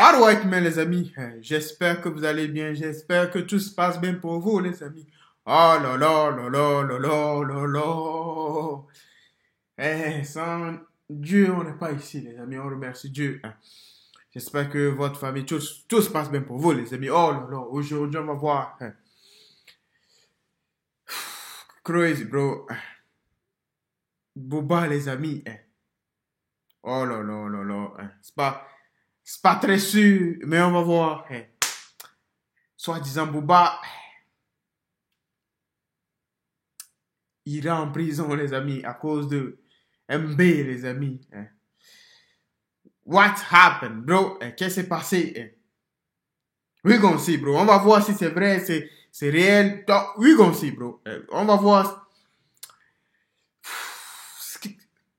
Alright, mais les amis, j'espère que vous allez bien, j'espère que tout se passe bien pour vous, les amis. Oh là là là là là là là là. Sans Dieu, on n'est pas ici, les amis, on remercie Dieu. J'espère que votre famille, tout se passe bien pour vous, les amis. Oh là là, aujourd'hui, on va voir. Crazy, bro. Booba, les amis. Oh là là là là. C'est pas très sûr, mais on va voir. Soi-disant, Booba ira en prison, les amis, à cause de MB, les amis. What happened, bro? Qu'est-ce qui s'est passé? We gonna see, bro. On va voir si c'est vrai, c'est réel. We gonna see, bro. On va voir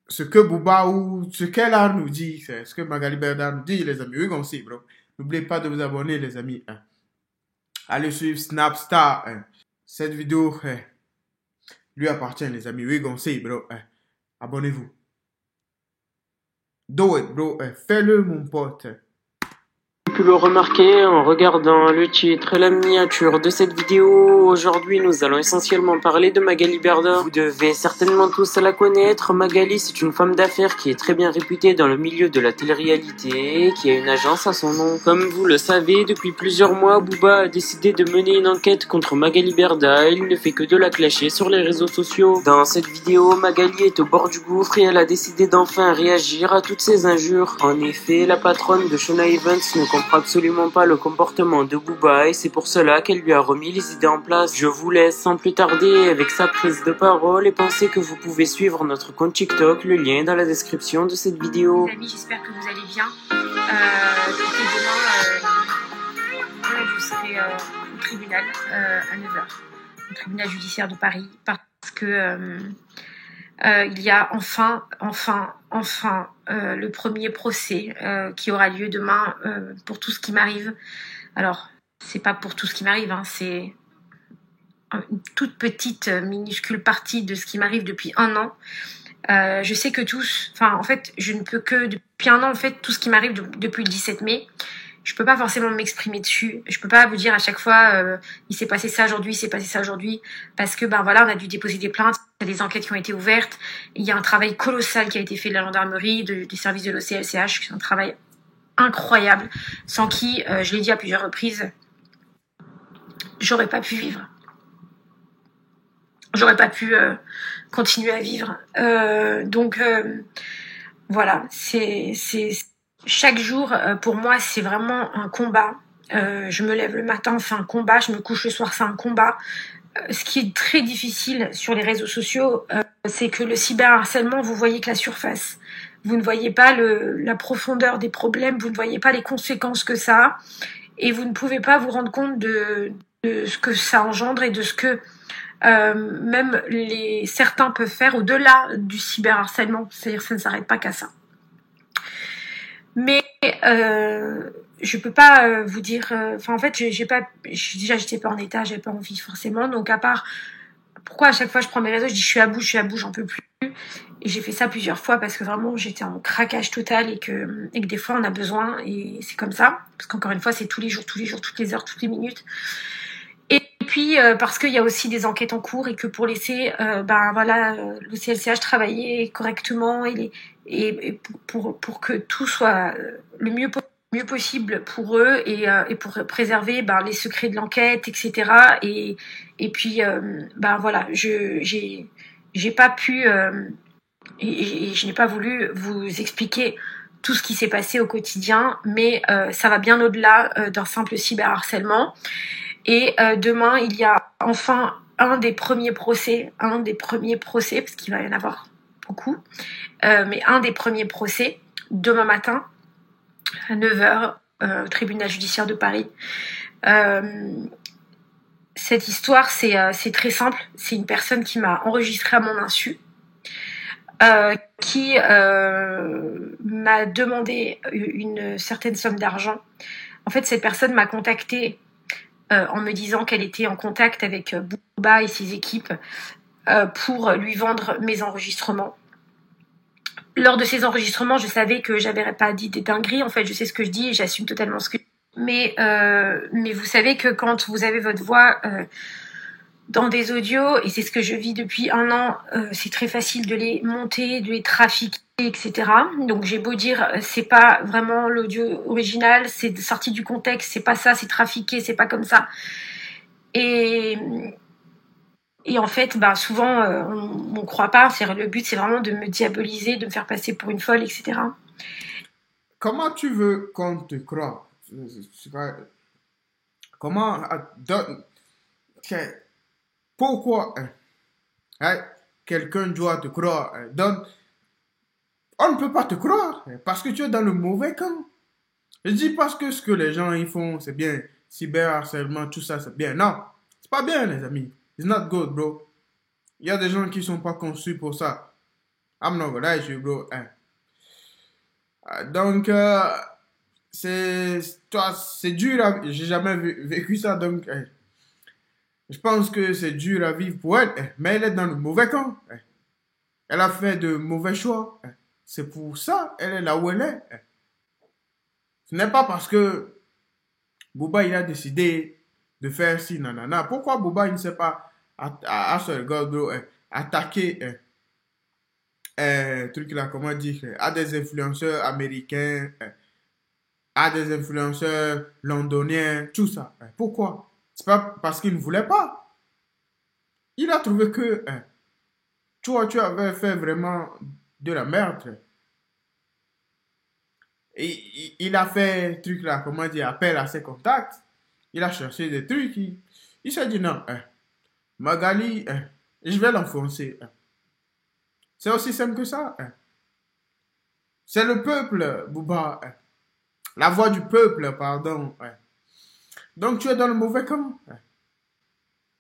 ce que Booba ou ce qu'elle a nous dit, ce que Magali Berda nous dit, les amis. We gonna see, bro. N'oubliez pas de vous abonner, les amis. Allez suivre Snapstar. Cette vidéo lui appartient, les amis. We gonna see, bro. Abonnez-vous. Do it, bro. Fais-le, mon pote. Pu le remarquer en regardant le titre et la miniature de cette vidéo. Aujourd'hui, nous allons essentiellement parler de Magali Berda. Vous devez certainement tous la connaître. Magali, c'est une femme d'affaires qui est très bien réputée dans le milieu de la télé-réalité et qui a une agence à son nom. Comme vous le savez, depuis plusieurs mois, Booba a décidé de mener une enquête contre Magali Berda et il ne fait que de la clasher sur les réseaux sociaux. Dans cette vidéo, Magali est au bord du gouffre et elle a décidé d'enfin réagir à toutes ces injures. En effet, la patronne de Shona Evans ne comprend absolument pas le comportement de Booba et c'est pour cela qu'elle lui a remis les idées en place. Je vous laisse sans plus tarder avec sa prise de parole et pensez que vous pouvez suivre notre compte TikTok, le lien est dans la description de cette vidéo. Les amis, j'espère que vous allez bien. Demain, vous serez au tribunal à 9h, au tribunal judiciaire de Paris, parce que il y a enfin le premier procès qui aura lieu demain pour tout ce qui m'arrive. Alors, c'est pas pour tout ce qui m'arrive, hein, c'est une toute petite minuscule partie de ce qui m'arrive depuis un an. Je sais que je ne peux que depuis un an, en fait, tout ce qui m'arrive depuis le 17 mai, je peux pas forcément m'exprimer dessus. Je peux pas vous dire à chaque fois, il s'est passé ça aujourd'hui, parce que, on a dû déposer des plaintes, il y a des enquêtes qui ont été ouvertes, il y a un travail colossal qui a été fait de la gendarmerie, des services de l'OCLCH, c'est un travail incroyable, sans qui, je l'ai dit à plusieurs reprises, j'aurais pas pu vivre. J'aurais pas pu continuer à vivre. Voilà, c'est chaque jour pour moi c'est vraiment un combat. Je me lève le matin, c'est un combat. Je me couche le soir, c'est un combat. Ce qui est très difficile sur les réseaux sociaux, c'est que le cyberharcèlement, vous voyez que la surface. Vous ne voyez pas la profondeur des problèmes, vous ne voyez pas les conséquences que ça a, et vous ne pouvez pas vous rendre compte de ce que ça engendre et de ce que même certains peuvent faire au-delà du cyberharcèlement. C'est-à-dire ça ne s'arrête pas qu'à ça. Mais je peux pas vous dire. En fait, j'étais pas en état, j'avais pas envie forcément. Donc à part, pourquoi à chaque fois je prends mes réseaux, je dis je suis à bout, j'en peux plus. Et j'ai fait ça plusieurs fois parce que vraiment j'étais en craquage total et que des fois on a besoin et c'est comme ça. Parce qu'encore une fois, c'est tous les jours, toutes les heures, toutes les minutes. Et puis parce qu'il y a aussi des enquêtes en cours et que pour laisser le CLCH travailler correctement et pour que tout soit le mieux possible pour eux et pour préserver les secrets de l'enquête, etc. Et puis j'ai pas pu et je n'ai pas voulu vous expliquer tout ce qui s'est passé au quotidien, mais ça va bien au-delà d'un simple cyberharcèlement. Et demain, il y a enfin un des premiers procès, parce qu'il va y en avoir beaucoup, mais un des premiers procès, demain matin, à 9h, au tribunal judiciaire de Paris. Cette histoire, c'est très simple. C'est une personne qui m'a enregistré à mon insu, qui m'a demandé une certaine somme d'argent. En fait, cette personne m'a contactée en me disant qu'elle était en contact avec Booba et ses équipes pour lui vendre mes enregistrements, lors de ces enregistrements, je savais que j'avais pas dit des dingueries. En fait, je sais ce que je dis et j'assume totalement ce que je dis. Mais vous savez que quand vous avez votre voix dans des audios, et c'est ce que je vis depuis 1 an, c'est très facile de les monter, de les trafiquer, etc. Donc j'ai beau dire, c'est pas vraiment l'audio original, c'est sorti du contexte, c'est pas ça, c'est trafiqué, c'est pas comme ça. Et en fait, souvent, on croit pas. Le but, c'est vraiment de me diaboliser, de me faire passer pour une folle, etc. Comment tu veux qu'on te croie? Comment... Pourquoi quelqu'un doit te croire? On ne peut pas te croire parce que tu es dans le mauvais camp. Je dis parce que ce que les gens y font, c'est bien. Cyberharcèlement, tout ça, c'est bien. Non, c'est pas bien, les amis. It's not good, bro. Il y a des gens qui sont pas conçus pour ça. I'm not gonna lie to you, bro. Donc, c'est dur. J'ai jamais vécu ça, donc je pense que c'est dur à vivre pour elle. Mais elle est dans le mauvais camp. Elle a fait de mauvais choix. C'est pour ça elle est là où elle est. Ce n'est pas parce que Booba il a décidé de faire ci, nanana. Pourquoi Booba il ne s'est pas à ce regard, bro, attaquer truc là, comment dire, à des influenceurs américains, à des influenceurs londoniens, tout ça. Pourquoi? C'est pas parce qu'il ne voulait pas. Il a trouvé que toi, tu avais fait vraiment de la merde. Et il a fait truc là, comment dire, appel à ses contacts. Il a cherché des trucs. Il s'est dit non, Magali, je vais l'enfoncer. C'est aussi simple que ça. C'est le peuple, Booba. La voix du peuple, pardon. Donc tu es dans le mauvais camp.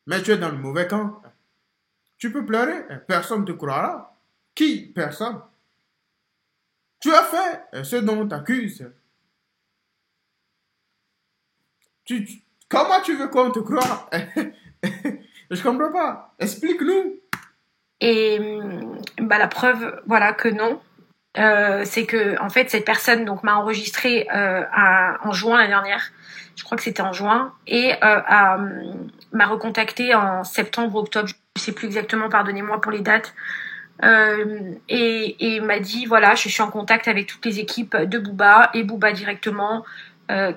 Mais tu es dans le mauvais camp. Tu peux pleurer. Personne ne te croira. Qui? Personne. Tu as fait ce dont on t'accuse. Comment tu veux qu'on te croie? Je comprends pas. Explique-nous. Et la preuve, voilà, que non. C'est que en fait cette personne donc m'a enregistré en juin l'année dernière, je crois que c'était en juin, et m'a recontacté en septembre, octobre, je sais plus exactement, pardonnez-moi pour les dates, et m'a dit voilà, je suis en contact avec toutes les équipes de Booba et Booba directement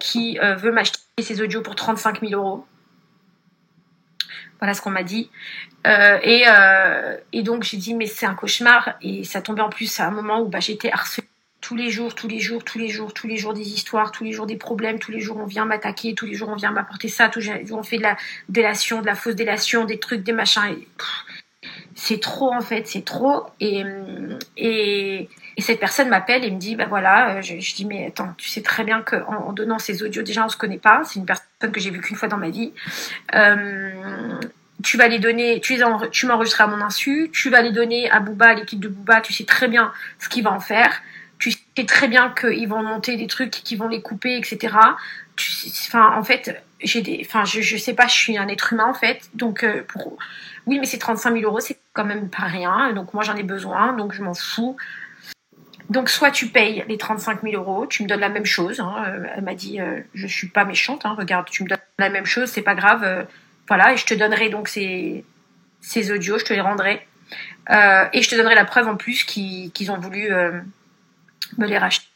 qui veut m'acheter ses audios pour 35 000 euros. Voilà ce qu'on m'a dit. Et donc j'ai dit mais c'est un cauchemar, et ça tombait en plus à un moment où j'étais harcelée tous les jours des histoires, tous les jours des problèmes, tous les jours on vient m'attaquer, tous les jours on vient m'apporter ça, tous les jours on fait de la délation, de la fausse délation, des trucs, des machins. Et, c'est trop en fait, c'est trop. Et cette personne m'appelle et me dit voilà, je dis mais attends, tu sais très bien qu'en donnant ces audios, déjà on se connaît pas, c'est une personne que j'ai vue qu'une fois dans ma vie. Tu vas les donner, tu m'enregistreras à mon insu, tu vas les donner à Booba, à l'équipe de Booba, tu sais très bien ce qu'il va en faire, tu sais très bien qu'ils vont monter des trucs, qu'ils vont les couper, etc. En fait, je sais pas, je suis un être humain en fait, donc oui, mais c'est 35 000 euros, c'est quand même pas rien, donc moi j'en ai besoin, donc je m'en fous. Donc soit tu payes les 35 000 euros, tu me donnes la même chose, elle m'a dit je suis pas méchante, regarde, tu me donnes la même chose, c'est pas grave, voilà, et je te donnerai donc ces audios, je te les rendrai, et je te donnerai la preuve en plus qu'ils ont voulu me les racheter.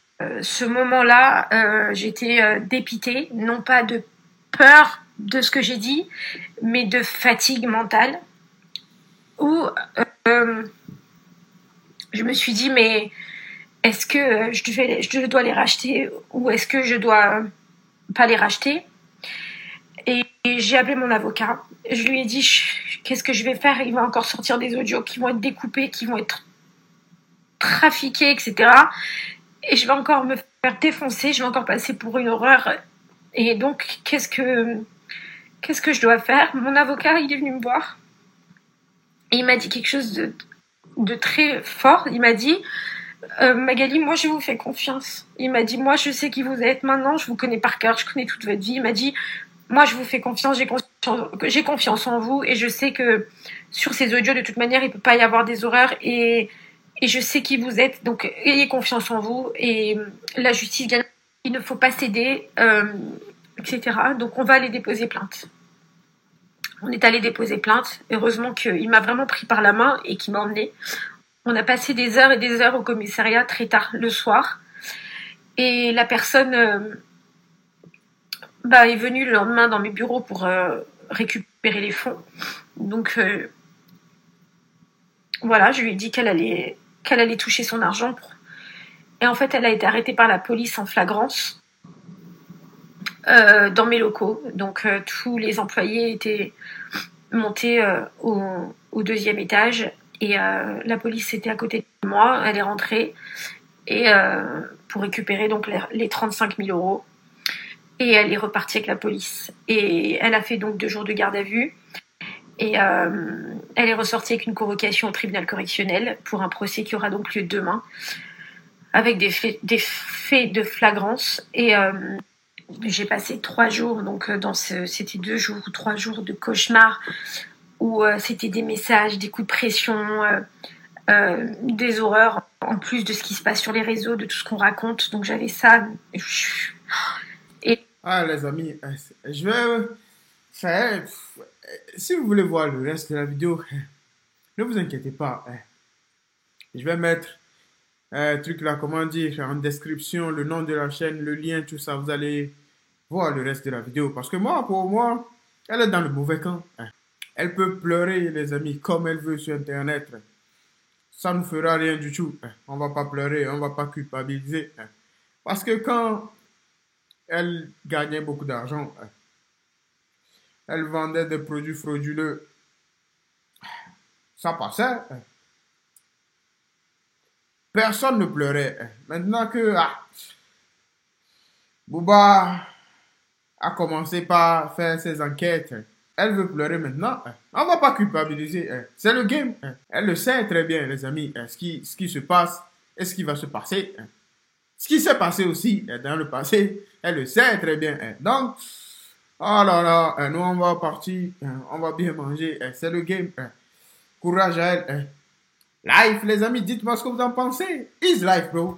Ce moment-là, j'étais dépitée, non pas de peur de ce que j'ai dit, mais de fatigue mentale, où je me suis dit mais est-ce que je dois les racheter ou est-ce que je dois pas les racheter? Et j'ai appelé mon avocat. Je lui ai dit qu'est-ce que je vais faire? Il va encore sortir des audios qui vont être découpés, qui vont être trafiqués, etc. Et je vais encore me faire défoncer, je vais encore passer pour une horreur. Et donc, qu'est-ce que je dois faire? Mon avocat, il est venu me voir. Et il m'a dit quelque chose de très fort. Il m'a dit Magali, moi je vous fais confiance. Il m'a dit moi je sais qui vous êtes maintenant, je vous connais par cœur, je connais toute votre vie. Il m'a dit moi je vous fais confiance, j'ai confiance en vous, et je sais que sur ces audios de toute manière il peut pas y avoir des horreurs, et et je sais qui vous êtes, donc ayez confiance en vous et la justice gagne. Il ne faut pas céder, etc. Donc on va aller déposer plainte. On est allé déposer plainte. Heureusement qu'il m'a vraiment pris par la main et qu'il m'a emmené. On a passé des heures et des heures au commissariat très tard le soir. Et la personne est venue le lendemain dans mes bureaux pour récupérer les fonds. Donc voilà, je lui ai dit qu'elle allait toucher son argent. Et en fait, elle a été arrêtée par la police en flagrance dans mes locaux. Donc tous les employés étaient montés au deuxième étage. Et la police était à côté de moi. Elle est rentrée et pour récupérer donc les 35 000 euros. Et elle est repartie avec la police. Et elle a fait donc 2 jours de garde à vue. Et elle est ressortie avec une convocation au tribunal correctionnel pour un procès qui aura donc lieu demain, avec des faits de flagrance. Et j'ai passé 3 jours, donc c'était 2 jours ou 3 jours de cauchemar, où c'était des messages, des coups de pression, des horreurs, en plus de ce qui se passe sur les réseaux, de tout ce qu'on raconte. Donc j'avais ça. Et Ah, les amis, je vais faire... Si vous voulez voir le reste de la vidéo, ne vous inquiétez pas. Je vais mettre truc là, comment dire, en description, le nom de la chaîne, le lien, tout ça. Vous allez voir le reste de la vidéo. Parce que pour moi, elle est dans le mauvais camp. Elle peut pleurer, les amis, comme elle veut sur Internet. Ça ne fera rien du tout. On ne va pas pleurer, on ne va pas culpabiliser. Parce que quand elle gagnait beaucoup d'argent, elle vendait des produits frauduleux, ça passait. Personne ne pleurait. Maintenant que Booba a commencé par faire ses enquêtes, elle veut pleurer maintenant. On ne va pas culpabiliser. C'est le game. Elle le sait très bien, les amis, ce qui se passe et ce qui va se passer. Ce qui s'est passé aussi dans le passé, elle le sait très bien. Donc, oh là là, nous on va partir, on va bien manger, c'est le game. Courage à elle. Life, les amis, dites-moi ce que vous en pensez. Is life, bro.